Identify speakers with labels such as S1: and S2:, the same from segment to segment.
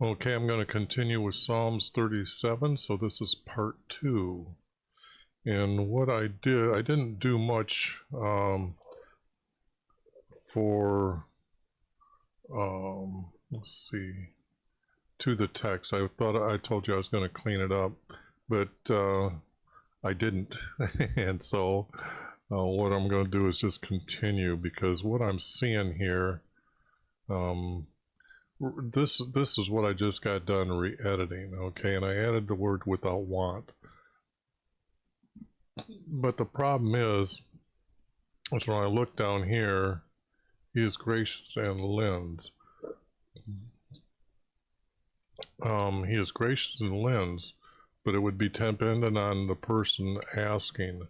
S1: Okay, I'm going to continue with Psalms 37, so this is part 2. And what I didn't do much for, let's see, to the text. I told you I was going to clean it up, but I didn't. And so what I'm going to do is just continue, because what I'm seeing here, this is what I just got done re-editing, okay, and I added the word without want. But the problem is when I look down here, he is gracious and lends. He is gracious and lends, but it would be dependent on the person asking.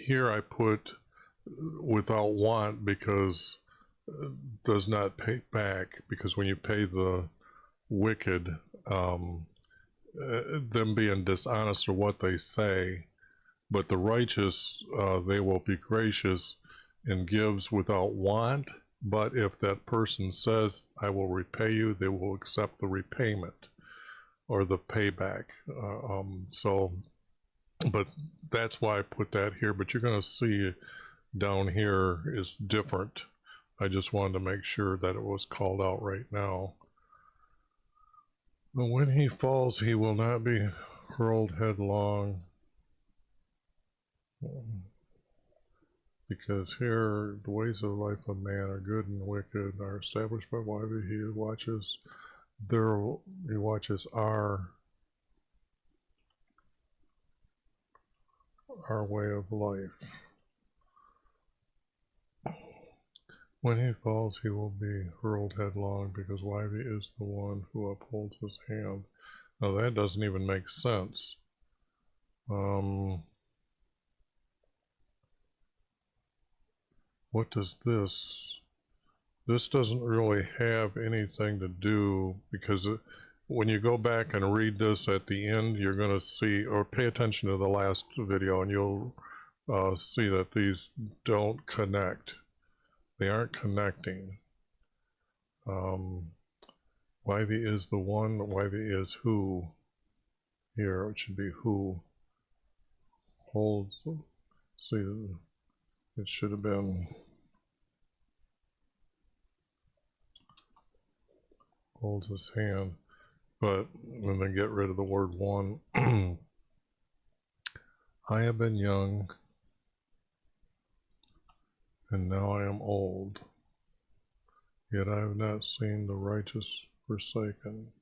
S1: Here I put without want because does not pay back, because when you pay the wicked, them being dishonest or what they say, but the righteous, they will be gracious and gives without want. But if that person says, I will repay you, they will accept the repayment or the payback. But that's why I put that here. But you're going to see down here is different. I just wanted to make sure that it was called out right now. But when he falls, he will not be hurled headlong. Because here the ways of the life of man are good and wicked, are established by YHVH. He watches our way of life. When he falls, he will be hurled headlong, because YHVH is the one who upholds his hand. Now that doesn't even make sense. What does this? This doesn't really have anything to do, because when you go back and read this at the end, you're going to see, or pay attention to the last video, and you'll see that these don't connect. They aren't connecting. YHVH is the one, YHVH is who. Here it should be who holds. See, it should have been holds his hand, but when they get rid of the word one. I have been young, and now I am old, yet I have not seen the righteous forsaken,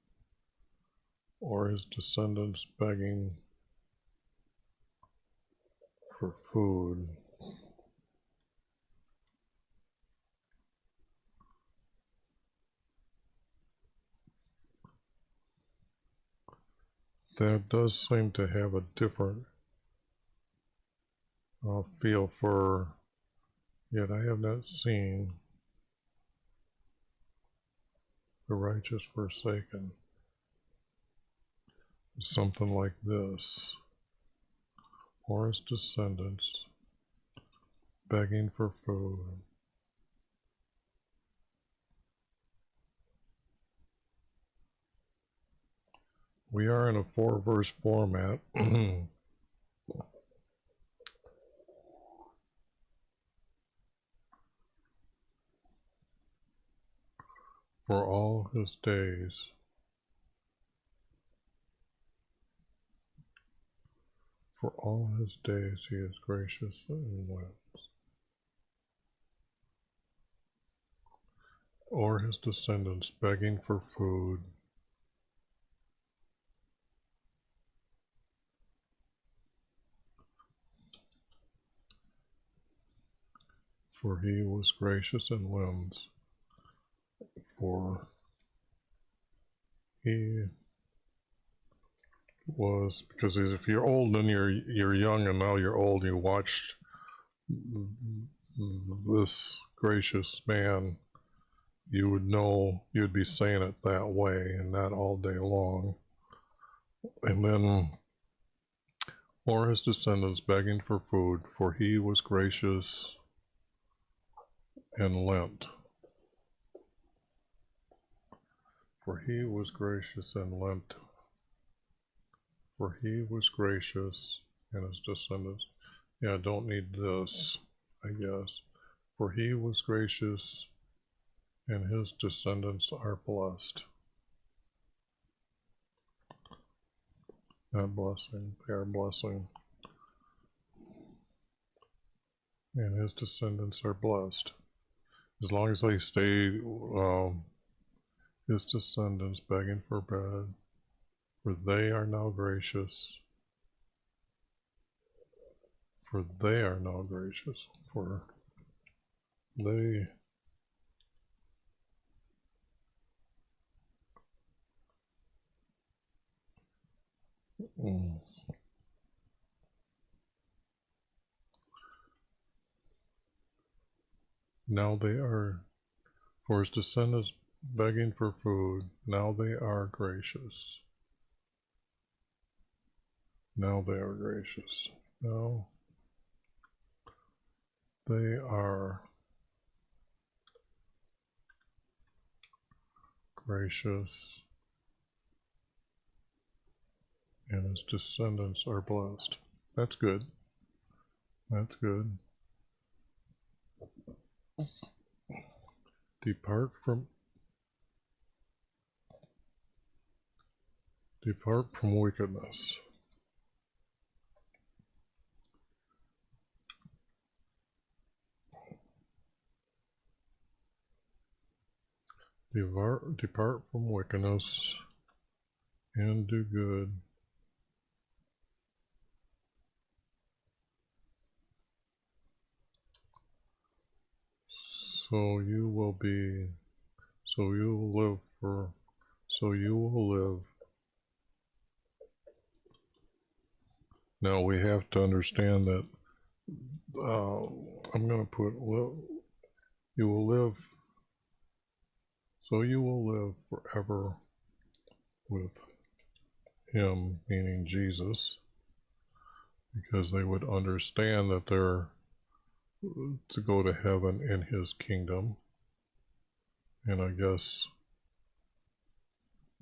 S1: or his descendants begging for food. That does seem to have a different feel for, yet I have not seen the righteous forsaken. Something like this. Or his descendants begging for food. We are in a 4-verse format. For all his days. For all his days he is gracious and lends. Or his descendants begging for food. For he was gracious and lends. For he was, because if you're old and you're young and now you're old, you watched this gracious man, you would know, you'd be saying it that way and not all day long. And then, or his descendants begging for food, for he was gracious and lent. For he was gracious and lent. For he was gracious and his descendants. Yeah, don't need this, I guess. For he was gracious and his descendants are blessed. Not blessing, they are blessing. And his descendants are blessed. As long as they stay, his descendants begging for bread, for they are now gracious. For they are now gracious. For they now they are, for his descendants begging for food, now they are gracious. Now they are gracious. Now they are gracious, and his descendants are blessed. That's good. That's good. Depart from wickedness. Depart from wickedness and do good. So you will live. Now we have to understand that I'm going to put you will live. So you will live forever with him, meaning Jesus, because they would understand that they're to go to heaven in his kingdom. And I guess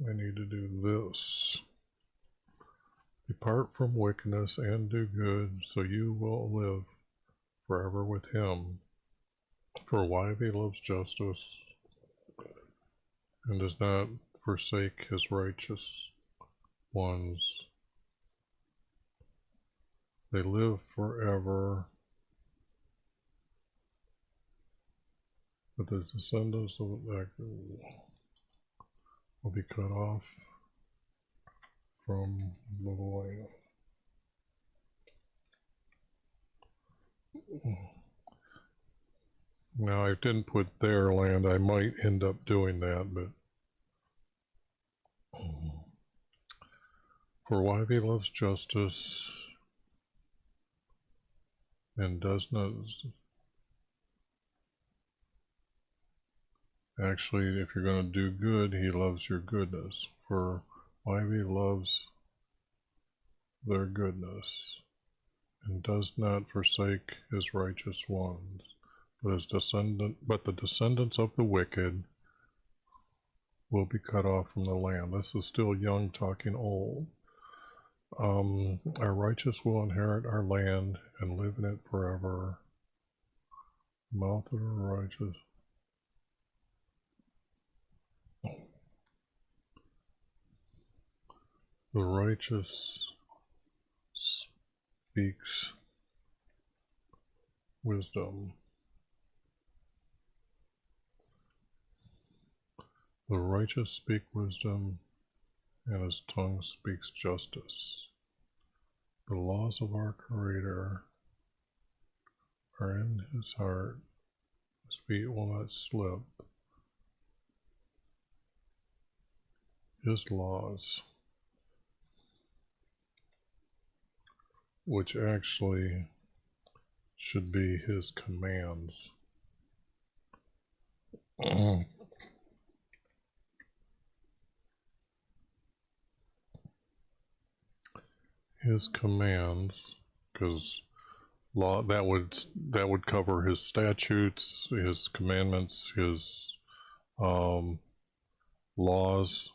S1: I need to do this. Depart from wickedness and do good, so you will live forever with him. For YHVH loves justice and does not forsake his righteous ones. They live forever, but the descendants of that will be cut off from the land. Now I didn't put their land. I might end up doing that, but for YHVH loves justice and does not. Actually, if you're going to do good, he loves your goodness. For YHVH loves their goodness and does not forsake his righteous ones. But the descendants of the wicked will be cut off from the land. This is still young talking old. Our righteous will inherit our land and live in it forever. Mouth of the righteous. The righteous speaks wisdom. The righteous speak wisdom, and his tongue speaks justice. The laws of our Creator are in his heart. His feet will not slip. His laws, which actually should be his commands. His commands, because law that would cover his statutes, his commandments, his laws,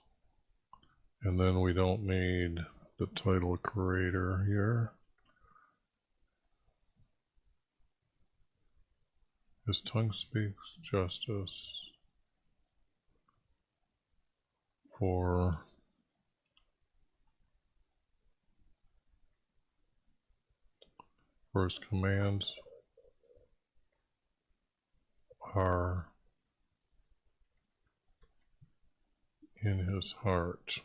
S1: and then we don't need the title creator here. His tongue speaks justice for his commands are in his heart.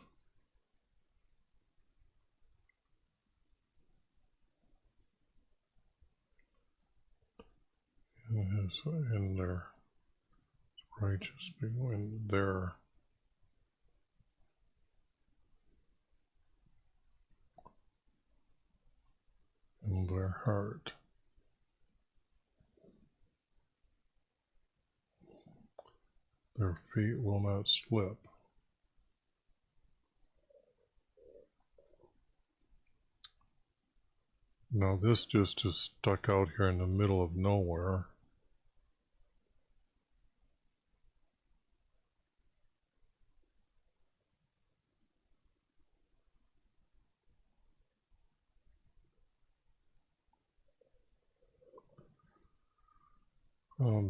S1: In their righteous people, in their heart. Their feet will not slip. Now this just is stuck out here in the middle of nowhere.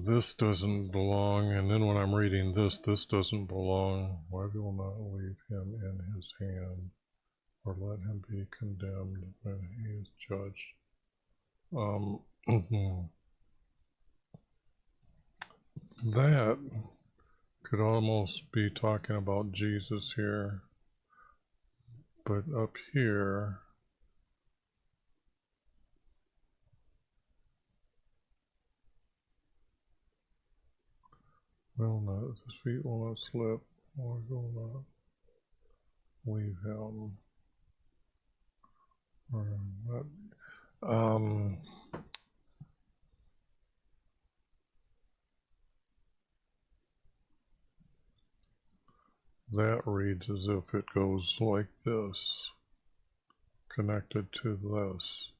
S1: This doesn't belong, and then when I'm reading this doesn't belong. Why will not leave him in his hand, or let him be condemned when he is judged? That could almost be talking about Jesus here, but up here, his feet will not slip, or will not leave him. Or not, that reads as if it goes like this, connected to this.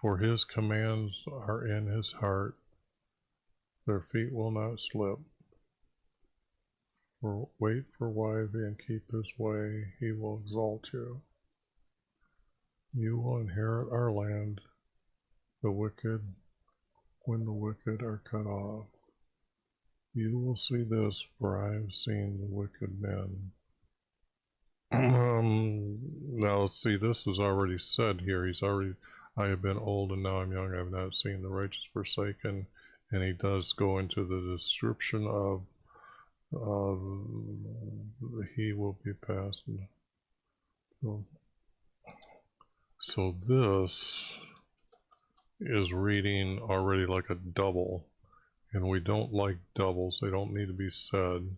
S1: For his commands are in his heart, their feet will not slip. Wait for YHVH and keep his way, he will exalt you. You will inherit our land, the wicked, when the wicked are cut off. You will see this, for I have seen the wicked men. Now see, this is already said here. I have been old and now I'm young, I have not seen the righteous forsaken. And he does go into the description of he will be passed. So this is reading already like a double, and we don't like doubles. They don't need to be said.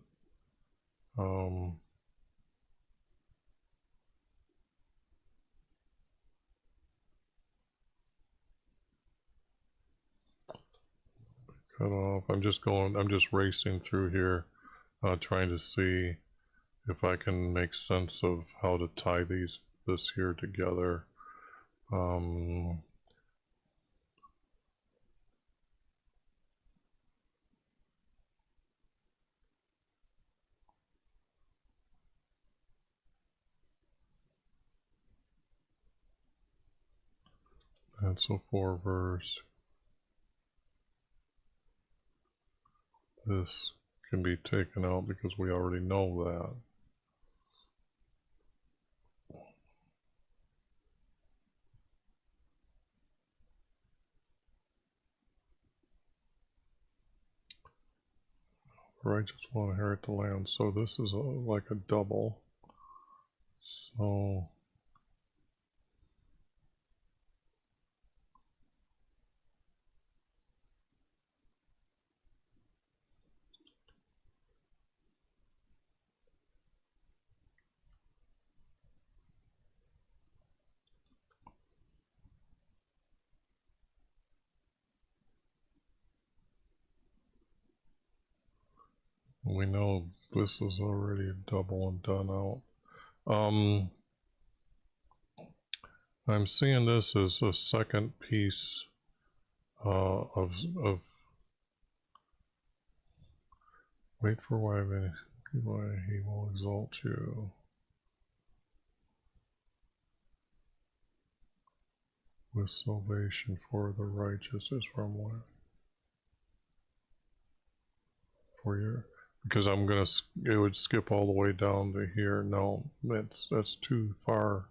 S1: Cut off. I'm just racing through here, trying to see if I can make sense of how to tie this here together. That's a 4 verse. This can be taken out because we already know that. The righteous will inherit the land. So this is like a double. So we know this is already a double and done out. I'm seeing this as a second piece of wait for YHVH, Why he will exalt you. With salvation for the righteous is from what? For your, because I'm gonna, it would skip all the way down to here. No, that's too far.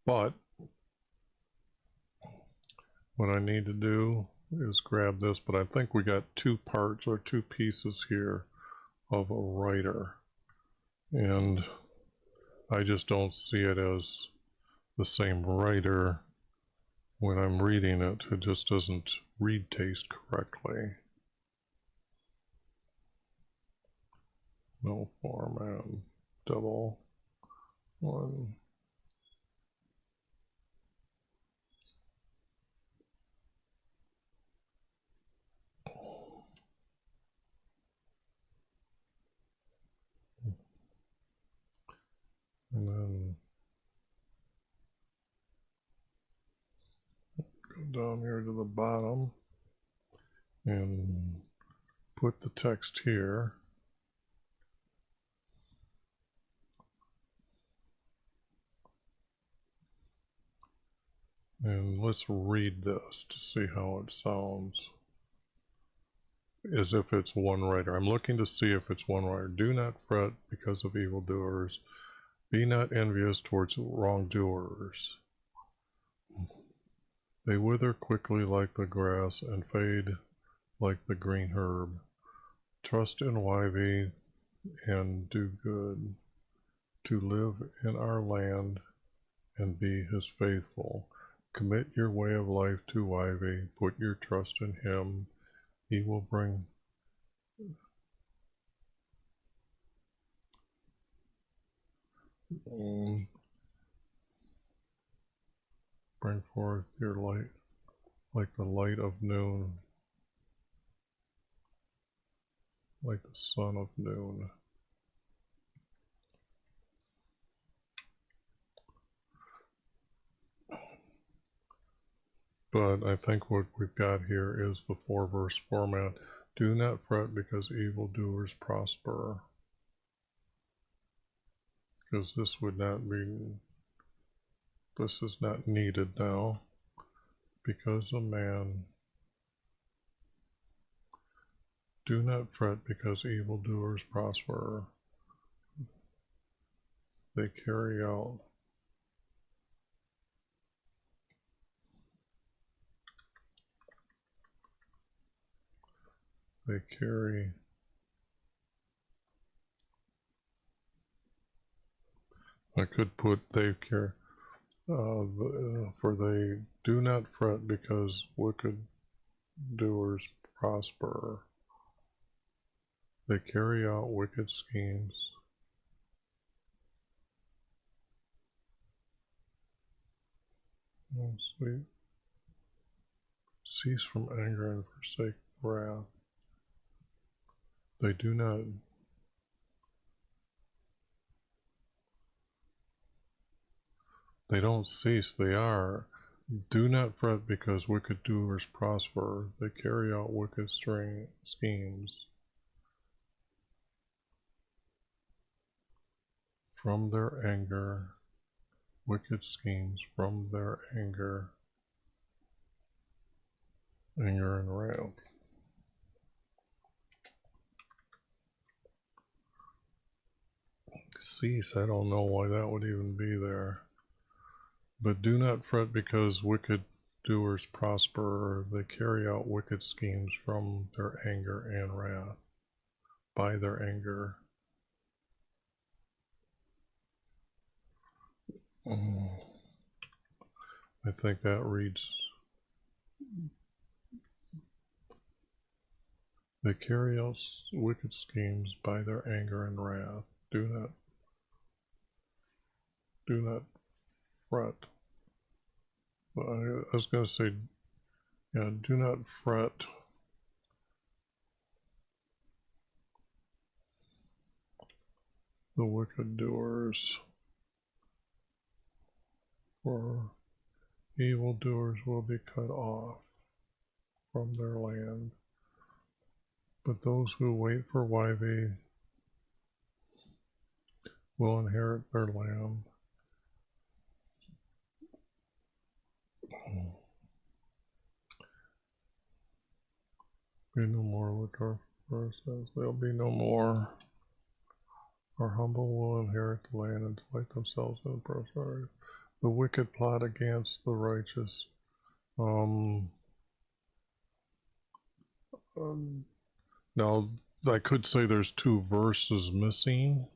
S1: But what I need to do is grab this, but I think we got two parts or two pieces here of a writer, and I just don't see it as the same writer when I'm reading it. It just doesn't read taste correctly. No format, double one. And then go down here to the bottom and put the text here. And let's read this to see how it sounds. As if it's one writer. I'm looking to see if it's one writer. Do not fret because of evildoers. Be not envious towards wrongdoers. They wither quickly like the grass and fade like the green herb. Trust in YV and do good, to live in our land and be his faithful. Commit your way of life to YV. Put your trust in him. He will bring bring forth your light like the light of noon, like the sun of noon. But I think what we've got here is the 4-verse format. Do not fret because evildoers prosper. Because this would not be, this is not needed now. Because a man, do not fret because evildoers prosper. They carry out I could put they carry, for they do not fret because wicked doers prosper. They carry out wicked schemes. Oh, sweet. Cease from anger and forsake wrath. They do not. They don't cease, they are. Do not fret because wicked doers prosper. They carry out wicked schemes. From their anger, wicked schemes from their anger and wrath. Cease, I don't know why that would even be there. But do not fret because wicked doers prosper. They carry out wicked schemes from their anger and wrath. By their anger. I think that reads, they carry out wicked schemes by their anger and wrath. Do not fret. I was going to say, yeah, do not fret. The wicked doers, for evildoers will be cut off from their land. But those who wait for YV will inherit their land. Be no more with our says, there'll be no more. Our humble will inherit the land and delight themselves in the prosperity. The wicked plot against the righteous. Now, I could say there's 2 verses missing.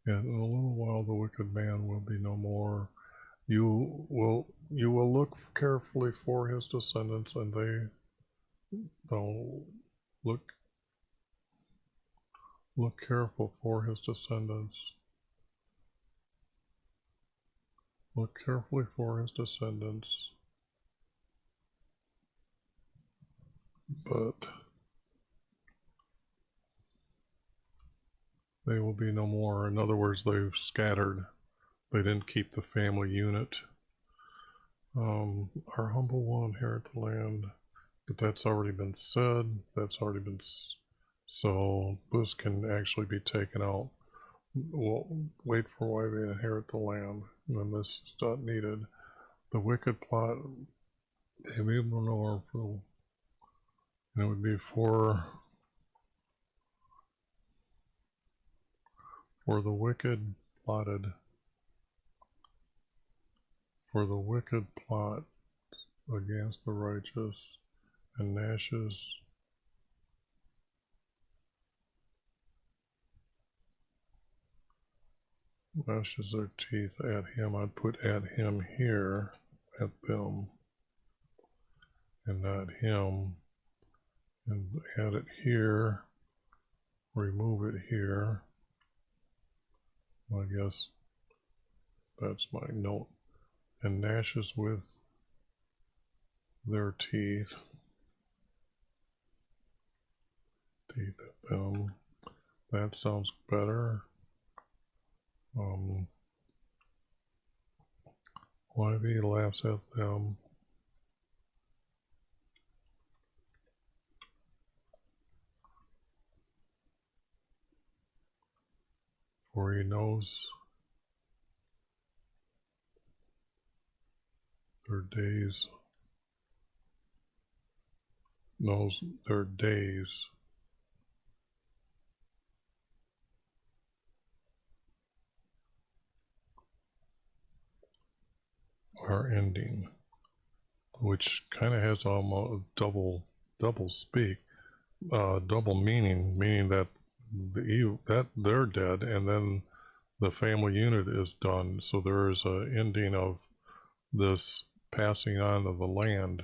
S1: And in a little while the wicked man will be no more. You will look carefully for his descendants, and they'll look careful for his descendants. Look carefully for his descendants. But they will be no more. In other words, they've scattered. They didn't keep the family unit. Our humble will inherit the land, but that's already been said. That's already been. So this can actually be taken out. We'll wait for why they inherit the land, and then this is not needed. The wicked plot, they will know, and it would be for the wicked plotted. For the wicked plot against the righteous, and gnashes their teeth at him. I'd put at him here, at them, and not him, and add it here, remove it here. I guess that's my note. And gnashes with their teeth at them. That sounds better. YV laughs at them. For he knows their days. Knows their days. Are ending, which kind of has almost double speak, double meaning that they're dead, and then the family unit is done. So there is an ending of this passing on of the land.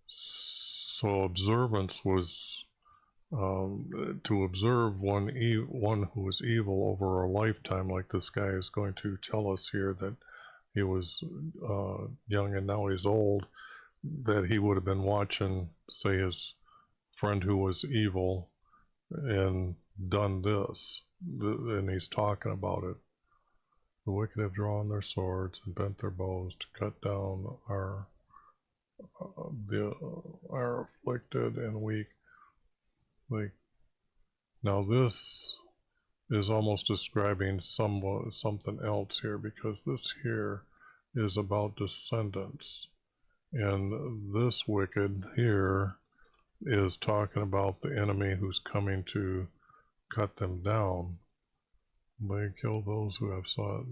S1: So observance was to observe one who is evil over a lifetime, like this guy is going to tell us here, that he was young and now he's old, that he would have been watching, say, his friend who was evil and done this, and he's talking about it. The wicked have drawn their swords and bent their bows to cut down our afflicted and weak. Like, now this is almost describing something else here, because this here is about descendants, and this wicked here is talking about the enemy who's coming to cut them down. They kill those who have sought,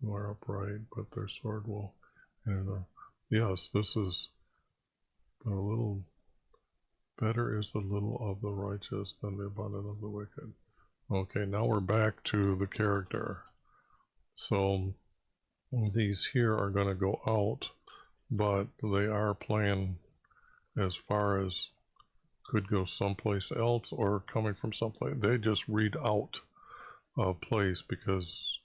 S1: who are upright, but their sword will. Yes, this is a little. Better is the little of the righteous than the abundant of the wicked. Okay, now we're back to the character. So these here are going to go out, but they are playing as far as could go someplace else or coming from someplace. They just read out a place because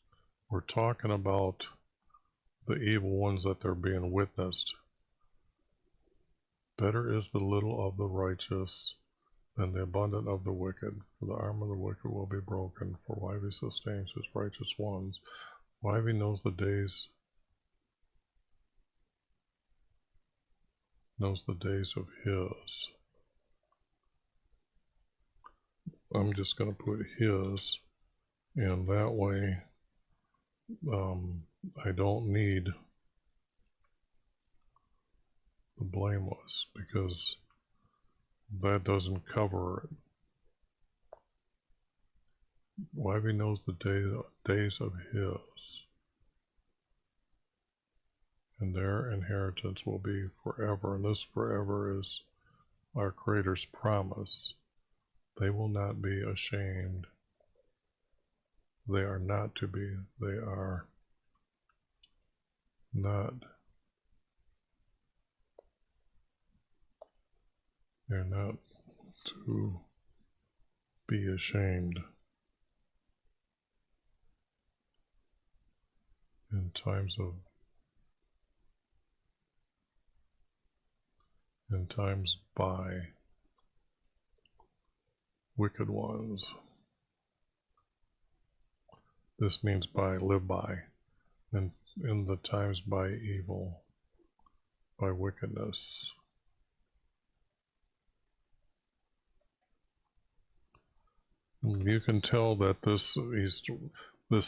S1: we're talking about the evil ones that they're being witnessed. Better is the little of the righteous than the abundant of the wicked, for the arm of the wicked will be broken, for YV sustains his righteous ones. YV knows the days of his. I'm just going to put his, and that way I don't need the blameless, because that doesn't cover it. YV knows the days of his, and their inheritance will be forever, and this forever is our Creator's promise. They will not be ashamed. They are not to be. They are not. They're not to be ashamed in times by wicked ones. This means by, live by, and in the times by evil, by wickedness. You can tell that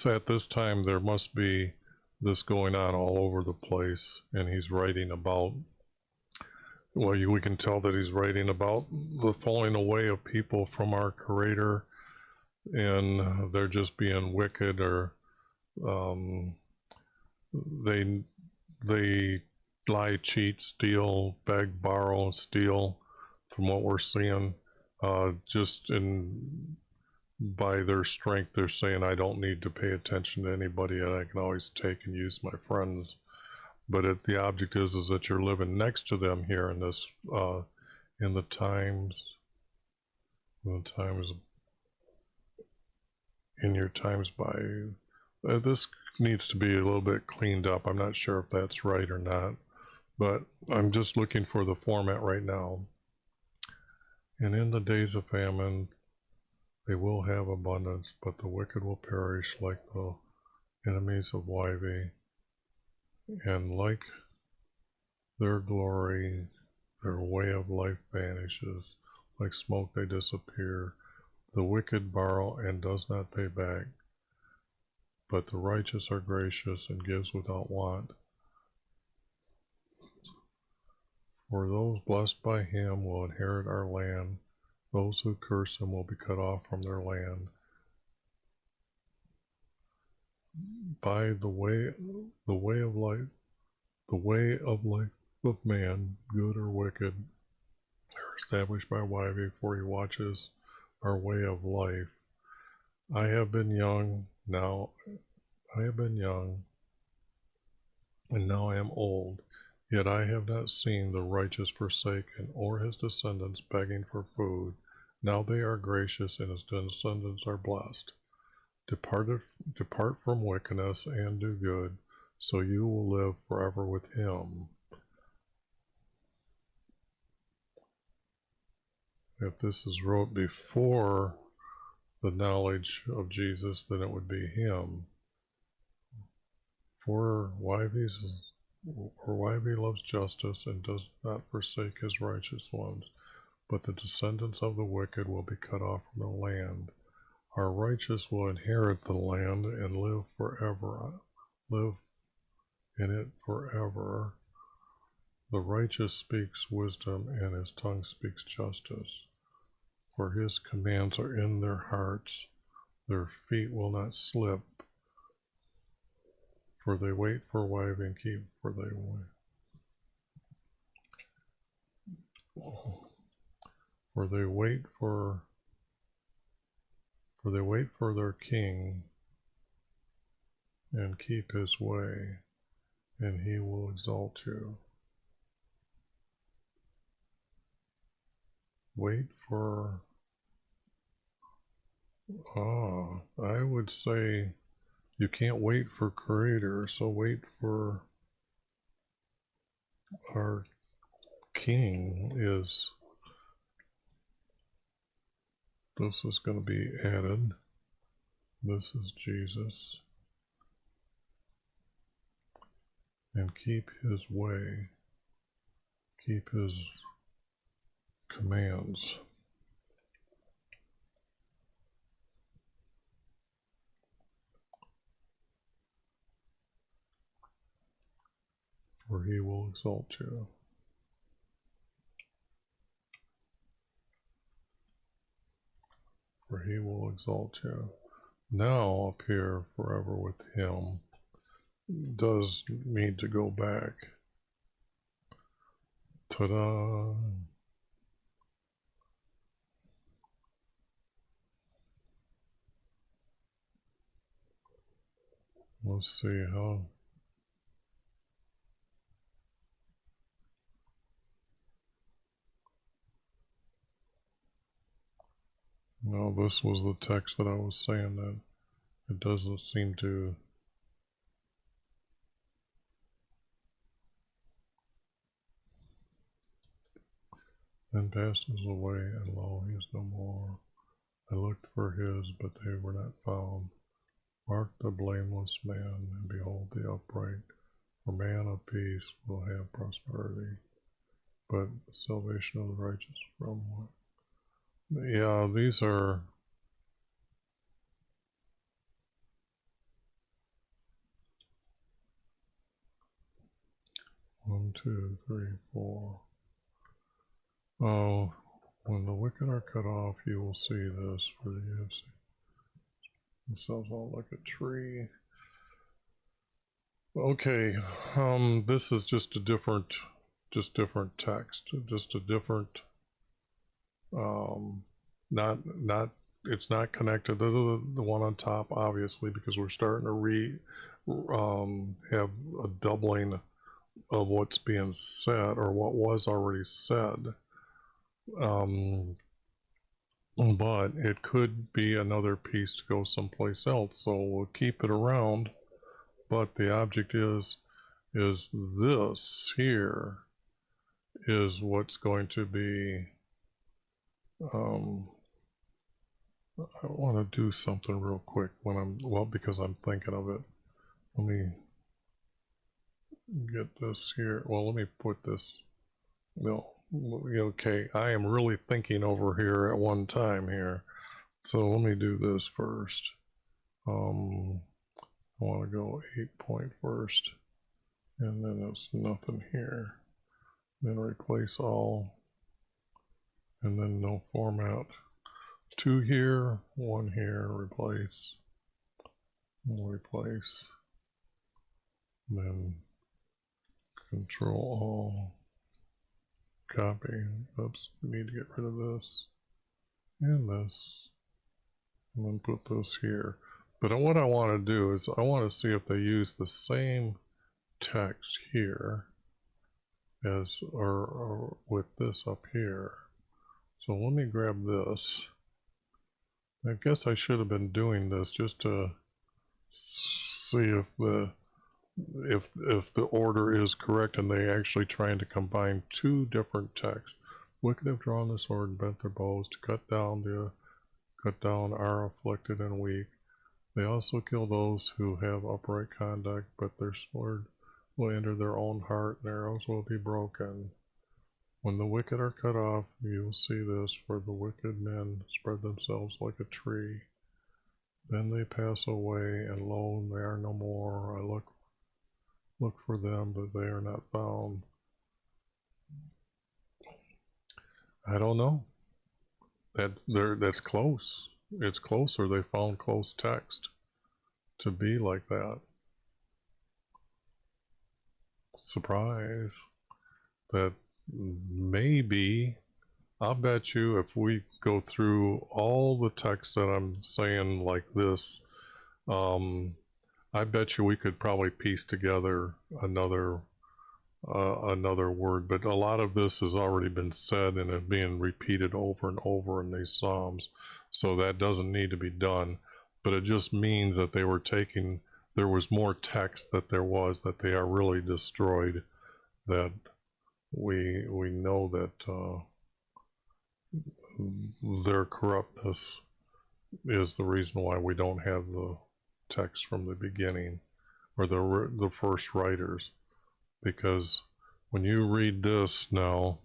S1: at this time there must be this going on all over the place, and he's writing about, well, we can tell that he's writing about the falling away of people from our Creator, and they're just being wicked, or they lie, cheat, steal, beg, borrow, steal, from what we're seeing. Just by their strength, they're saying, I don't need to pay attention to anybody, and I can always take and use my friends. But the object is that you're living next to them here in this, in the times in your times by, this needs to be a little bit cleaned up. I'm not sure if that's right or not, but I'm just looking for the format right now. And in the days of famine, they will have abundance, but the wicked will perish like the enemies of YV, and like their glory, their way of life vanishes. Like smoke they disappear. The wicked borrow and does not pay back, but the righteous are gracious and gives without want. For those blessed by him will inherit our land. Those who curse him will be cut off from their land. By the way of life of man, good or wicked, are established by YV, for he watches our way of life. I have been young, and now I am old, yet I have not seen the righteous forsaken, or his descendants begging for food. Now they are gracious, and his descendants are blessed. Depart from wickedness and do good, so you will live forever with him. If this is wrote before the knowledge of Jesus, then it would be him. For YV loves justice and does not forsake his righteous ones, but the descendants of the wicked will be cut off from the land. Our righteous will inherit the land and live in it forever. The righteous speaks wisdom, and his tongue speaks justice. For his commands are in their hearts, their feet will not slip. For they wait for YV and keep, for they wait for their king and keep his way, and he will exalt you. Wait for, I would say you can't wait for Creator, so wait for our King. This is going to be added. This is Jesus. And keep his way. Keep his commands. for he will exalt you. For he will exalt you. Now up here, forever with him, does need to go back. Ta-da! Let's see how. No, this was the text that I was saying that it doesn't seem to. Then passes away, and lo, he is no more. I looked for his, but they were not found. Mark the blameless man, and behold the upright. For man of peace will have prosperity, but the salvation of the righteous from what? Yeah, these are. One, two, three, four. Oh, when the wicked are cut off, you will see this, for the UFC themselves all like a tree. Okay, this is just a different text, just a different, not it's not connected to the one on top, obviously, because we're starting to have a doubling of what's being said or what was already said. But it could be another piece to go someplace else, so we'll keep it around. But the object is this here is what's going to be. I want to do something real quick because I'm thinking of it. Let me get this here. Well, let me put this. No, okay. I am really thinking over here at one time here. So let me do this first. I want to go 8 point first, and then it's nothing here. Then replace all, and then no format. 2 here, 1 here, replace, replace, then control all, copy. Oops, we need to get rid of this and this, and then put this here. But what I want to do is I want to see if they use the same text here as or with this up here. So let me grab this. I guess I should have been doing this just to see if the order is correct and they actually trying to combine 2 different texts. Wicked have drawn the sword and bent their bows to cut down are afflicted and weak. They also kill those who have upright conduct, but their sword will enter their own heart, and their arrows will be broken. When the wicked are cut off, you will see this, for the wicked men spread themselves like a tree. Then they pass away, and lo, they are no more. I look for them, but they are not found. I don't know. That's close. It's closer. They found close text to be like that. Surprise. That maybe, I'll bet you if we go through all the text that I'm saying like this, I bet you we could probably piece together another word, but a lot of this has already been said and is being repeated over and over in these Psalms, so that doesn't need to be done. But it just means that they were taking, there was more text that they are really destroyed, that we know that their corruptness is the reason why we don't have the text from the beginning, or the first writers. Because when you read this now,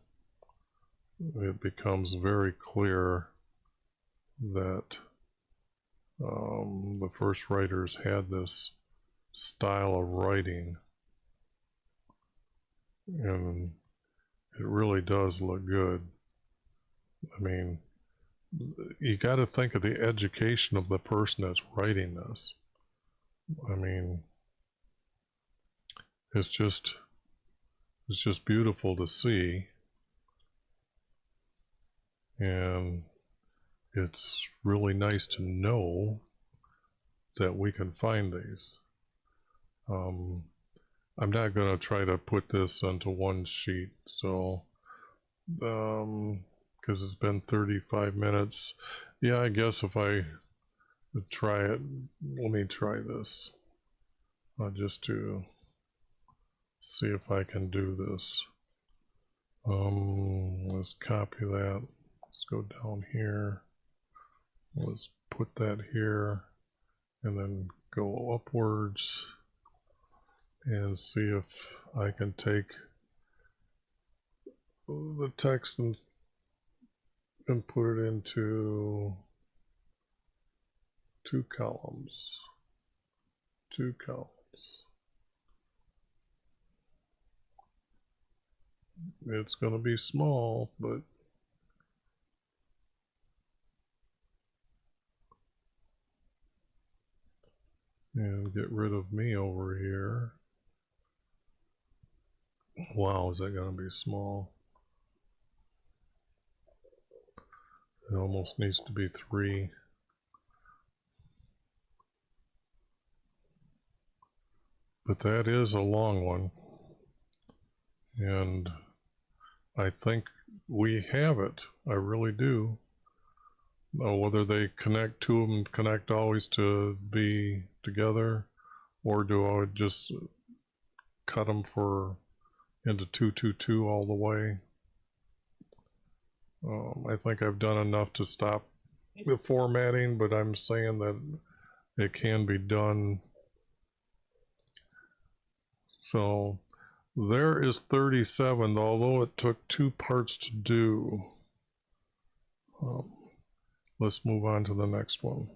S1: it becomes very clear that the first writers had this style of writing and it really does look good. I mean, you got to think of the education of the person that's writing this. I mean, it's just beautiful to see, and it's really nice to know that we can find these. I'm not going to try to put this onto one sheet, so because it's been 35 minutes. Yeah, I guess if I try it, let me try this just to see if I can do this. Let's copy that. Let's go down here. Let's put that here and then go upwards and see if I can take the text and put it into two columns. It's going to be small, but and get rid of me over here. Wow, is that going to be small? It almost needs to be 3. But that is a long one. And I think we have it. I really do. Whether they connect to them, connect always to be together, or do I just cut them into 222 all the way? I think I've done enough to stop the formatting, but I'm saying that it can be done. So there is 37, although it took 2 parts to do. Let's move on to the next one.